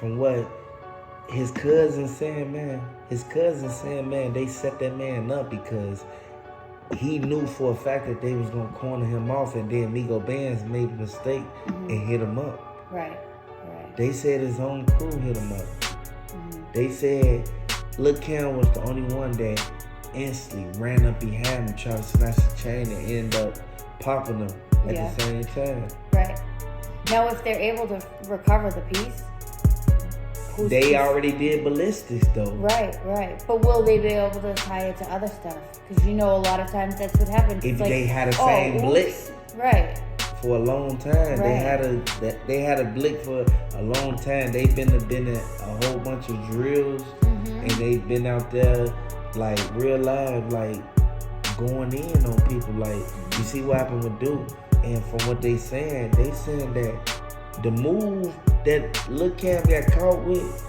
from what his cousin saying, man, they set that man up because he knew for a fact that they was gonna corner him off, and then Migo Bands made a mistake and hit him up. Right. They said his own crew hit him up. They said Lil Cam was the only one that instantly ran up behind him, tried to snatch the chain, and end up popping him at the same time. Right. Now, if they're able to recover the piece, they already did ballistics though. Right. But will they be able to tie it to other stuff? Because a lot of times that's what happens. If they had the same blick. Right. For a long time, they had a blick for a long time. They've been in a whole bunch of drills, and they've been out there like real live, like going in on people. Like you see what happened with Duke, and from what they saying that the move that Lil Cam got caught with,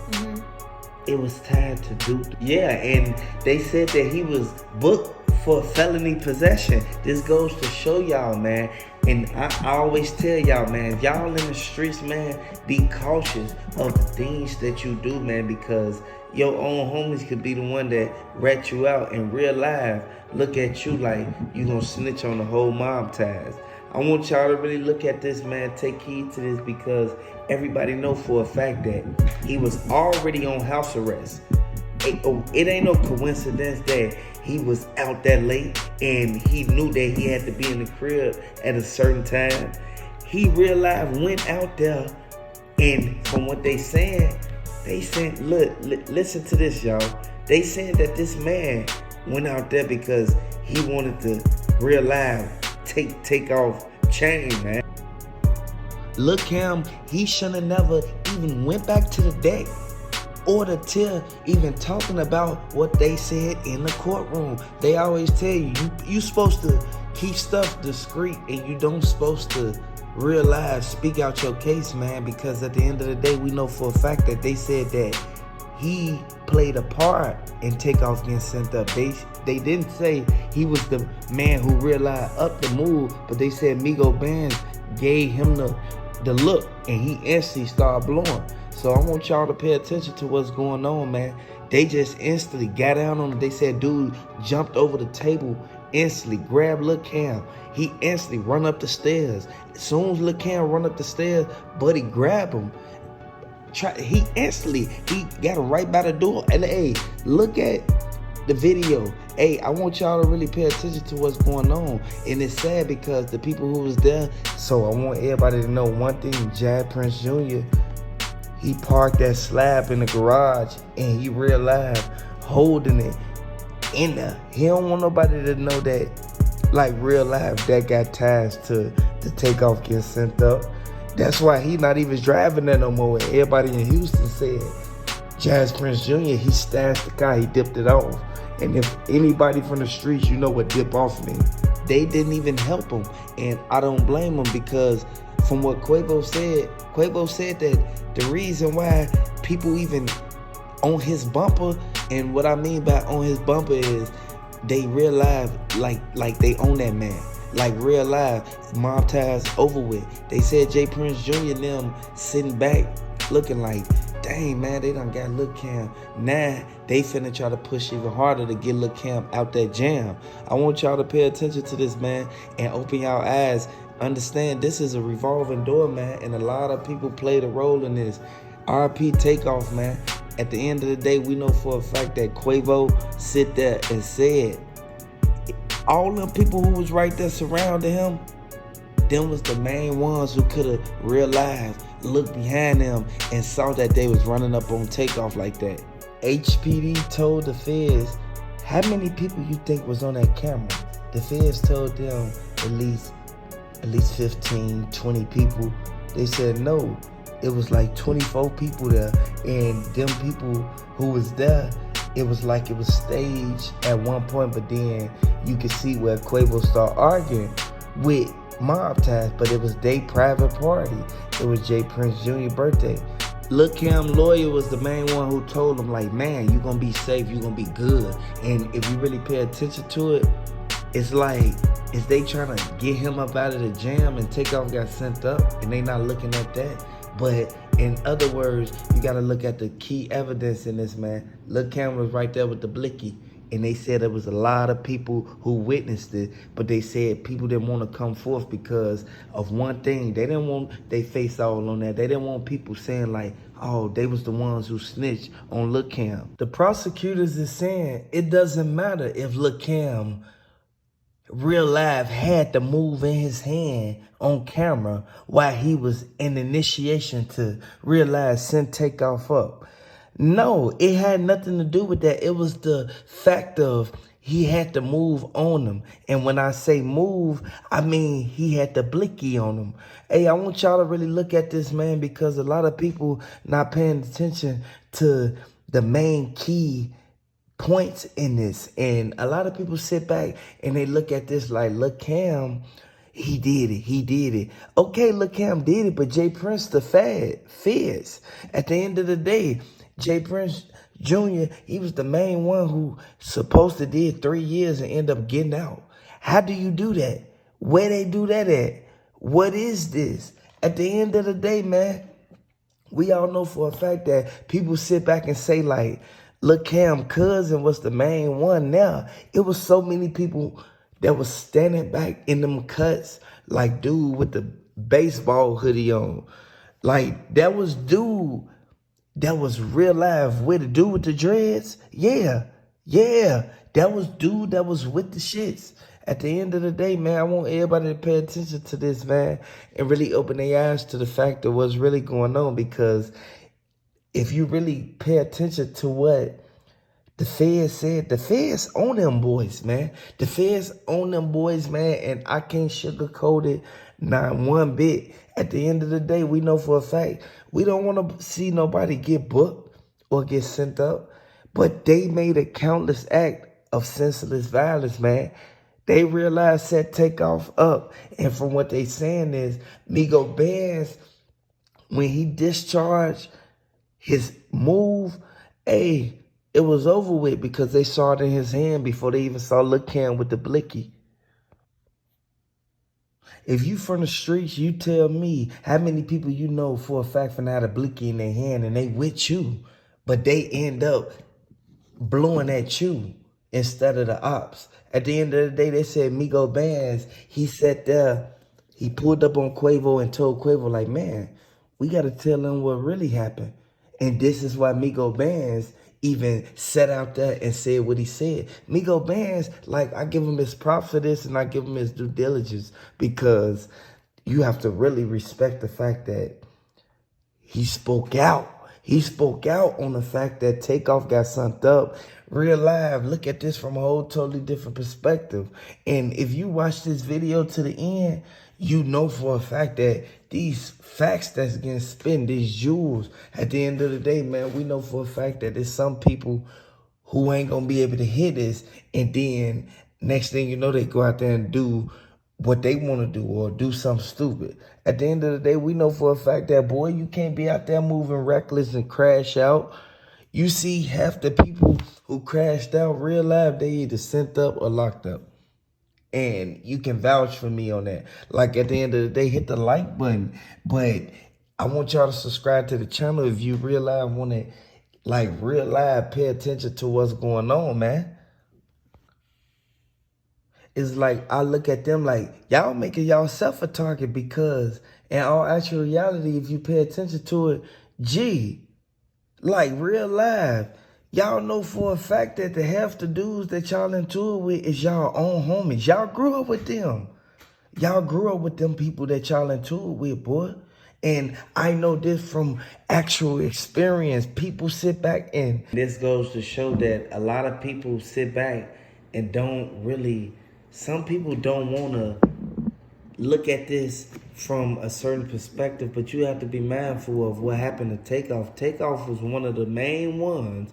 it was tied to Duke. Yeah, and they said that he was booked for felony possession. This goes to show y'all, man. And I always tell y'all, man, if y'all in the streets, man, be cautious of the things that you do, man, because your own homies could be the one that rat you out in real life. Look at you like you gonna snitch on the whole MobTies. I want y'all to really look at this, man. Take heed to this, because everybody know for a fact that he was already on house arrest. It ain't no coincidence that he was out that late and he knew that he had to be in the crib at a certain time. He real life went out there, and from what they saying, look, listen to this, y'all. They saying that this man went out there because he wanted to real life take off chain, man. Lil Cam, he shouldn't have never even went back to the deck or the till, even talking about what they said in the courtroom. They always tell you supposed to keep stuff discreet, and you don't supposed to realize, speak out your case, man, because at the end of the day, we know for a fact that they said that he played a part in Takeoff getting sent up. They didn't say he was the man who realized up the move, but they said Migo Bands gave him the look, and he instantly started blowing. So I want y'all to pay attention to what's going on, man. They just instantly got down on it. They said dude jumped over the table, instantly grabbed Lil Cam. He instantly run up the stairs. As soon as Lil Cam run up the stairs, Buddy grabbed him. He got him right by the door. And hey, look at the video. Hey, I want y'all to really pay attention to what's going on. And it's sad because the people who was there, so I want everybody to know one thing. Prince Jr., he parked that slab in the garage, and he real live holding it in there. He don't want nobody to know that, like real life, that got ties to the Takeoff getting sent up. That's why he not even driving there no more. And everybody in Houston said Prince Jr., he stashed the car, he dipped it off. And if anybody from the streets, you know what dip off means. They didn't even help him, and I don't blame him, because from what Quavo said that the reason why people even on his bumper, and what I mean by on his bumper is they realize like they own that man. Like real life, MobTies over with. They said Prince Jr. and them sitting back looking like, dang man, they done got Lil Cam. Now they finna try to push even harder to get Lil Cam out that jam. I want y'all to pay attention to this, man, and open y'all eyes. Understand this is a revolving door, man, and a lot of people played a role in this. RP Takeoff, man. At the end of the day, we know for a fact that Quavo sit there and said all them people who was right there surrounding him, them was the main ones who could have realized, looked behind them, and saw that they was running up on Takeoff like that. HPD told the feds, how many people you think was on that camera? The feds told them at least 15, 20 people. They said no, it was like 24 people there, and them people who was there, it was like it was staged at one point, but then you could see where Quavo started arguing with MobTies, but it was their private party. It was Prince Jr. birthday. Lil Cam lawyer was the main one who told him, like, man, you gonna be safe, you gonna be good. And if you really pay attention to it, it's like, is they trying to get him up out of the jam, and Takeoff got sent up, and they not looking at that. But In other words, you gotta look at the key evidence in this, man. Lil' Cam was right there with the blicky. And they said there was a lot of people who witnessed it, but they said people didn't want to come forth because of one thing. They didn't want they face all on that. They didn't want people saying like, oh, they was the ones who snitched on Lil' Cam. The prosecutors is saying it doesn't matter if Lil' Cam real life had to move in his hand on camera while he was in initiation to real life send Takeoff up. No, it had nothing to do with that. It was the fact of he had to move on them. And when I say move, I mean he had the blicky on them. Hey, I want y'all to really look at this, man, because a lot of people not paying attention to the main key points in this. And a lot of people sit back and they look at this like, look, Cam, he did it. Okay, look, Cam did it, but Jay Prince, the feds. At the end of the day, Jay Prince Jr., he was the main one who supposed to did 3 years and end up getting out. How do you do that? Where they do that at? What is this? At the end of the day, man, we all know for a fact that people sit back and say like, look, Cam cousin was the main one. Now, it was so many people that was standing back in them cuts, like dude with the baseball hoodie on. Like, that was dude that was real life with the dude with the dreads. Yeah. That was dude that was with the shits. At the end of the day, man, I want everybody to pay attention to this, man, and really open their eyes to the fact of what's really going on. Because if you really pay attention to what the feds said, the feds own them boys, man. The feds own them boys, man, and I can't sugarcoat it not one bit. At the end of the day, we know for a fact we don't want to see nobody get booked or get sent up, but they made a countless act of senseless violence, man. They realized set Takeoff up, and from what they saying is Migo Bands, when he discharged his move, hey, it was over with because they saw it in his hand before they even saw Lil' Cam with the blicky. If you from the streets, you tell me how many people you know for a fact from had a blicky in their hand and they with you, but they end up blowing at you instead of the ops. At the end of the day, they said Migo Bands, he sat there, he pulled up on Quavo and told Quavo like, man, we got to tell them what really happened. And this is why Migo Bands even sat out there and said what he said. Migo Bands, like, I give him his props for this and I give him his due diligence because you have to really respect the fact that he spoke out. He spoke out on the fact that Takeoff got sent up. Real live, look at this from a whole totally different perspective. And if you watch this video to the end, you know for a fact that these facts that's getting spent, these jewels, at the end of the day, man, we know for a fact that there's some people who ain't gonna be able to hear this, and then next thing you know, they go out there and do what they want to do or do something stupid. At the end of the day, we know for a fact that, boy, you can't be out there moving reckless and crash out. You see half the people who crashed out real life, they either sent up or locked up. And you can vouch for me on that. Like, at the end of the day, hit the like button. But I want y'all to subscribe to the channel if you real life want to, like, real life pay attention to what's going on, man. It's like, I look at them like, y'all making y'allself a target because in all actual reality, if you pay attention to it, gee, like real life, y'all know for a fact that the half the dudes that y'all into it with is y'all own homies. Y'all grew up with them. Y'all grew up with them people that y'all into it with, boy. And I know this from actual experience. People sit back and this goes to show that a lot of people sit back and don't really, some people don't want to look at this from a certain perspective, but you have to be mindful of what happened to Takeoff. Takeoff was one of the main ones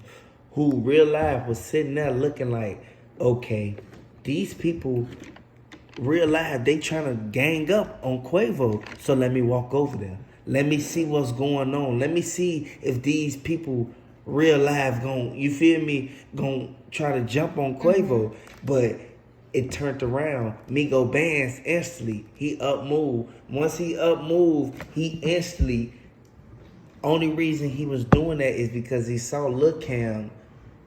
who real life was sitting there looking like, okay, these people real life, they trying to gang up on Quavo, so let me walk over there. Let me see what's going on. Let me see if these people real life you feel me, gon' try to jump on Quavo. But it turned around. Migo Bands instantly, he up moved. Once he up moved, he instantly Only reason he was doing that is because he saw Lil Cam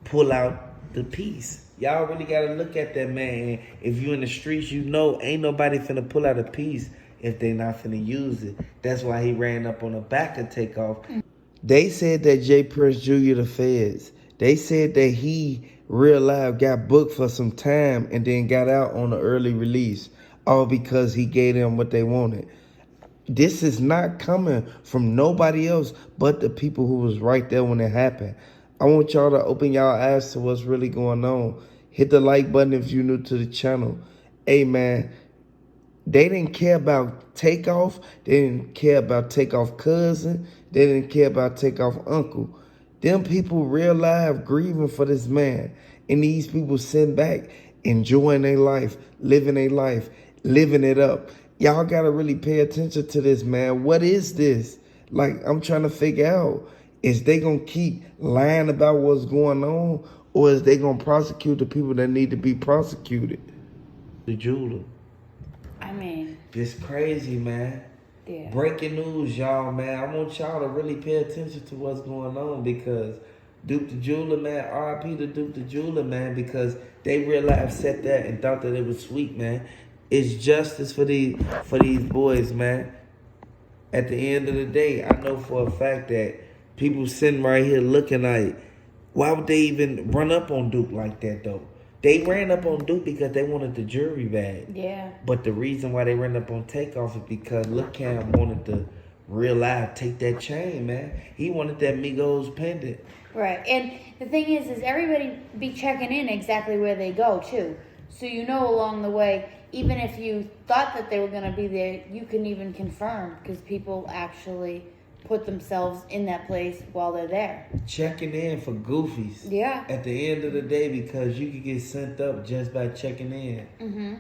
pull out the piece. Y'all really gotta look at that man. If you in the streets, you know ain't nobody finna pull out a piece if they not finna use it. That's why he ran up on the back of Takeoff. They said that J. Prince Jr. the feds. They said that he real life got booked for some time and then got out on an early release, all because he gave them what they wanted. This is not coming from nobody else but the people who was right there when it happened. I want y'all to open y'all eyes to what's really going on. Hit the like button if you're new to the channel. Hey man, they didn't care about Takeoff. They didn't care about Takeoff cousin. They didn't care about Takeoff uncle. Them people real life grieving for this man. And these people sitting back, enjoying their life, living it up. Y'all gotta really pay attention to this, man. What is this? Like, I'm trying to figure out, is they gonna keep lying about what's going on, or is they gonna prosecute the people that need to be prosecuted? The jeweler. I mean, It's crazy, man. yeah. Breaking news, y'all, man. I want y'all to really pay attention to what's going on because Duke the Jeweler, man, RIP to Duke the Jeweler, man, because they real life said that and thought that it was sweet, man. It's justice for these boys, man. At the end of the day, I know for a fact that people sitting right here looking like, why would they even run up on Duke like that, though? They ran up on Duke because they wanted the jury bag. Yeah. But the reason why they ran up on Takeoff is because Lil Cam wanted to real life take that chain, man. He wanted that Migos pendant. Right. And the thing is everybody be checking in exactly where they go, too. So you know along the way, even if you thought that they were going to be there, you can even confirm because people actually put themselves in that place while they're there. Checking in for goofies. Yeah. At the end of the day, because you could get sent up just by checking in. Mm-hmm.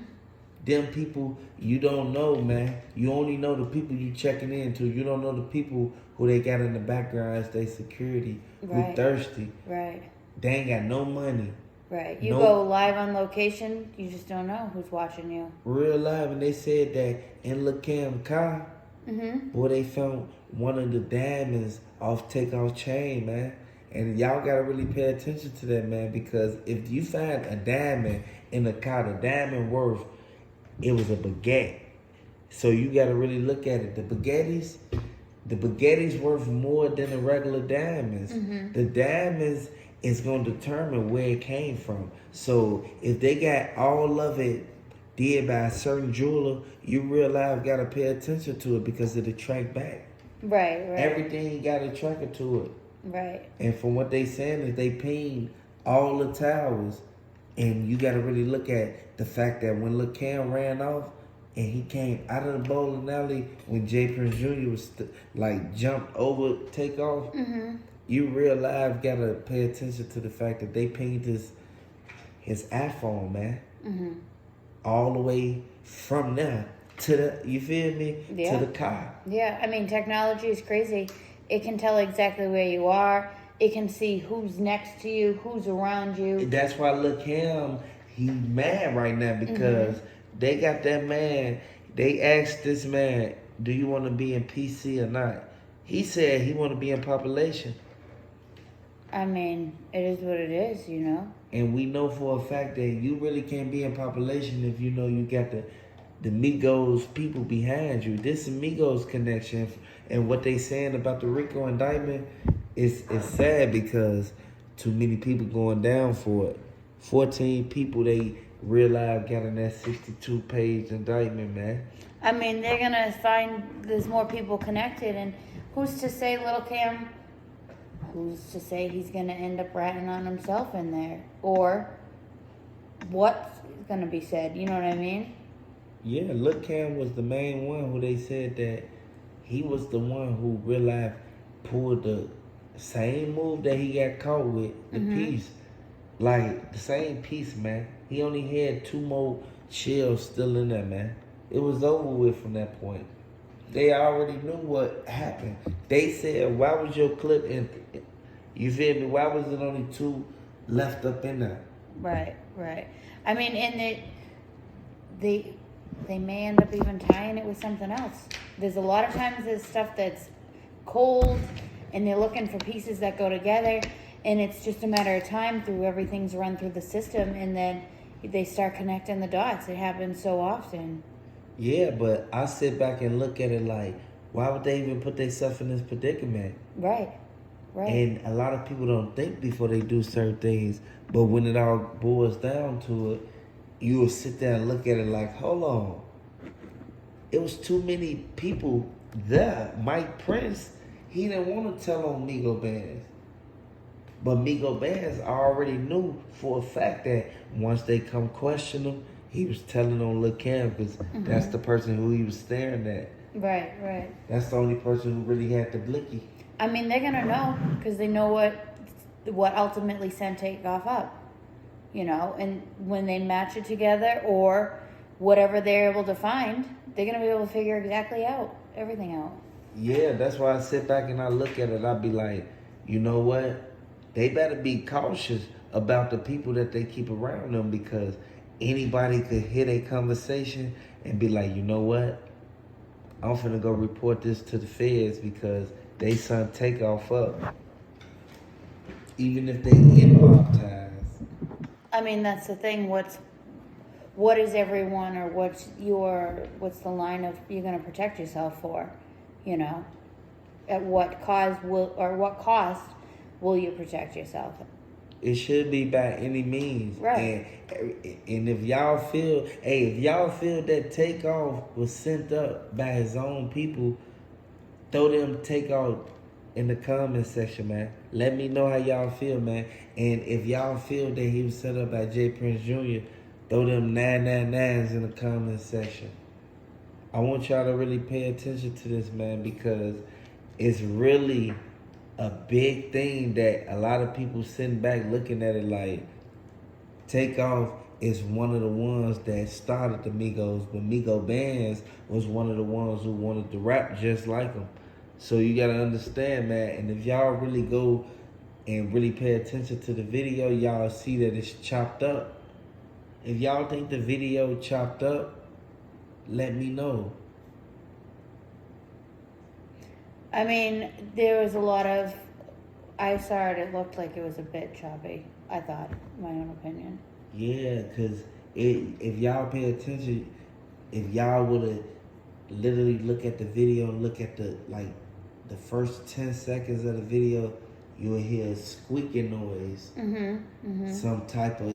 Them people you don't know, man. You only know the people you checking in to. You don't know the people who they got in the background as they security. Right. Who thirsty. Right. They ain't got no money. Right. You go live on location, you just don't know who's watching you. Real live, and they said that in Lil Cam car, boy, they found one of the diamonds off Takeoff chain, man. And y'all gotta really pay attention to that, man, because if you find a diamond in the car, the diamond worth, it was a baguette. So you gotta really look at it. The baguette's worth more than the regular diamonds. The diamonds is gonna determine where it came from. So if they got all of it did by a certain jeweler, you real life gotta pay attention to it because it'll track back. Right. Everything got a tracker to it. Right. And from what they saying is they pinged all the towers. And you gotta really look at the fact that when Lil Cam ran off and he came out of the bowling alley when J. Prince Jr. was jumped over Takeoff, you real life gotta pay attention to the fact that they pinged his iPhone, man. All the way from there to the, you feel me? Yeah. To the car. Yeah, I mean, technology is crazy. It can tell exactly where you are. It can see who's next to you, who's around you. That's why Lil Cam, he mad right now because they got that man. They asked this man, do you want to be in PC or not? He said he want to be in population. I mean, it is what it is, you know? And we know for a fact that you really can't be in population if you know you got the Migos people behind you. This is Migos connection. And what they saying about the Rico indictment is sad because too many people going down for it. 14 people they real life got in that 62-page indictment, man. I mean, they're going to find there's more people connected. And who's to say Lil Cam, who's to say he's going to end up ratting on himself in there? Or what's going to be said, you know what I mean? Yeah, Lil Cam was the main one who they said that he was the one who real life pulled the same move that he got caught with, the piece. Like, the same piece, man. He only had 2 more shells still in there, man. It was over with from that point. They already knew what happened. They said, why was your clip in, you feel me? Why was it only 2 left up in there? Right. I mean, and they may end up even tying it with something else. There's a lot of times there's stuff that's cold and they're looking for pieces that go together, and it's just a matter of time through everything's run through the system, and then they start connecting the dots. It happens so often. Yeah, but I sit back and look at it like, why would they even put themselves in this predicament? Right. And a lot of people don't think before they do certain things, but when it all boils down to it, you will sit there and look at it like, hold on. It was too many people there. Mike Prince, he didn't want to tell on Migo Bands. But Migo Bands already knew for a fact that once they come question him, he was telling on Lil Cam because that's the person who he was staring at. Right. That's the only person who really had the blicky. I mean, they're going to know because they know what ultimately sent Takeoff up. You know, and when they match it together or whatever they're able to find, they're going to be able to figure everything out. Yeah, that's why I sit back and I look at it. I be like, you know what? They better be cautious about the people that they keep around them because anybody could hear a conversation and be like, you know what? I'm finna go report this to the feds because they son Takeoff up. Even if they in MobTies. I mean, that's the thing. What is everyone, or what's the line of you're going to protect yourself for? You know, at what cost will you protect yourself? It should be by any means. Right. And if y'all feel that Takeoff was sent up by his own people, throw them Takeoff in the comment section, man. Let me know how y'all feel, man. And if y'all feel that he was set up by J. Prince Jr., throw them 999s in the comment section. I want y'all to really pay attention to this, man, because it's really a big thing that a lot of people sitting back looking at it like Takeoff is one of the ones that started the Migos, but Migo Bands was one of the ones who wanted to rap just like them. So you gotta understand, man, and if y'all really go and really pay attention to the video, y'all see that it's chopped up. If y'all think the video chopped up, let me know. I mean, there was a lot of, I saw it looked like it was a bit choppy, I thought, my own opinion. Yeah, because if y'all pay attention, if y'all would have literally look at the video and look at the first 10 seconds of the video, you'll hear a squeaking noise. Some type of